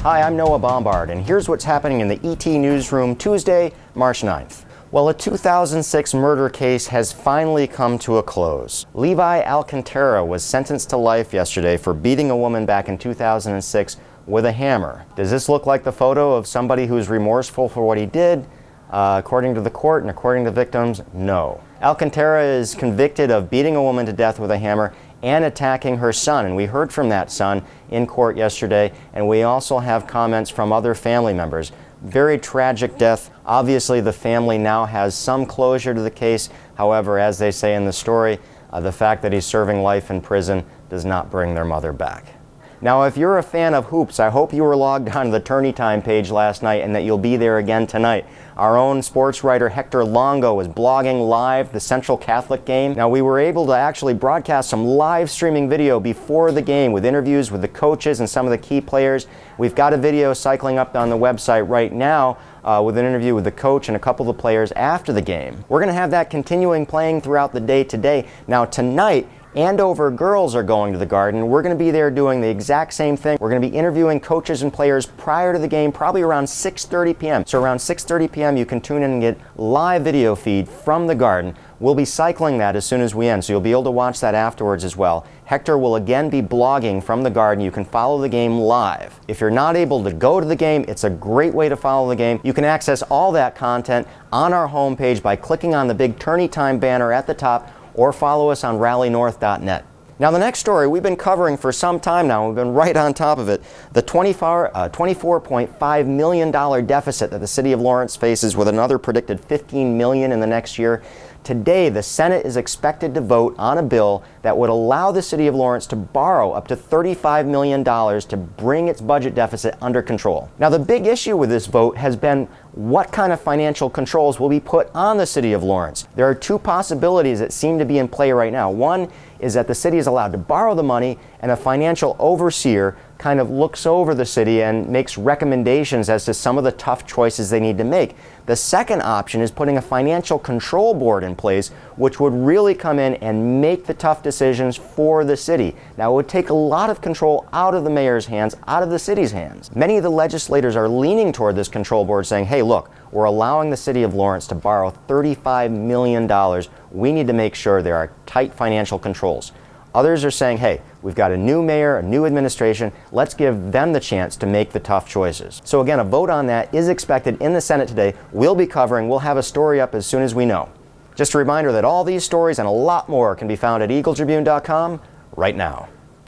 Hi, I'm Noah Bombard, and here's what's happening in the ET Newsroom Tuesday, March 9th. Well, a 2006 murder case has finally come to a close. Levi Alcantara was sentenced to life yesterday for beating a woman back in 2006 with a hammer. Does this look like the photo of somebody who's remorseful for what he did? According to the court and according to victims, no. Alcantara is convicted of beating a woman to death with a hammer and attacking her son, and we heard from that son in court yesterday, and we also have comments from other family members. Very tragic death. Obviously, the family now has some closure to the case. However, as they say in the story, the fact that he's serving life in prison does not bring their mother back. Now, if you're a fan of hoops, I hope you were logged on to the Tourney Time page last night and that you'll be there again tonight. Our own sports writer Hector Longo is blogging live the Central Catholic game. Now, we were able to actually broadcast some live streaming video before the game with interviews with the coaches and some of the key players. We've got a video cycling up on the website right now with an interview with the coach and a couple of the players after the game. We're going to have that continuing playing throughout the day today. Now, tonight, Andover girls are going to the Garden. We're going to be there doing the exact same thing. We're going to be interviewing coaches and players prior to the game, probably around 6:30 p.m. So around 6:30 p.m. you can tune in and get live video feed from the Garden. We'll be cycling that as soon as we end, so you'll be able to watch that afterwards as well. Hector will again be blogging from the Garden. You can follow the game live. If you're not able to go to the game, it's a great way to follow the game. You can access all that content on our homepage by clicking on the big Tourney Time banner at the top, or follow us on rallynorth.net. Now, the next story we've been covering for some time now, we've been right on top of it, the $24.5 million deficit that the city of Lawrence faces, with another predicted $15 million in the next year. Today, the Senate is expected to vote on a bill that would allow the city of Lawrence to borrow up to $35 million to bring its budget deficit under control. Now, the big issue with this vote has been what kind of financial controls will be put on the city of Lawrence. There are two possibilities that seem to be in play right now. One is that the city is allowed to borrow the money, and a financial overseer kind of looks over the city and makes recommendations as to some of the tough choices they need to make. The second option is putting a financial control board in place, which would really come in and make the tough decisions for the city. Now, it would take a lot of control out of the mayor's hands, out of the city's hands. Many of the legislators are leaning toward this control board, saying, hey, look, we're allowing the city of Lawrence to borrow $35 million. We need to make sure there are tight financial controls. Others are saying, hey, we've got a new mayor, a new administration, let's give them the chance to make the tough choices. So again, a vote on that is expected in the Senate today. We'll be covering, we'll have a story up as soon as we know. Just a reminder that all these stories and a lot more can be found at Eagle-Tribune.com right now.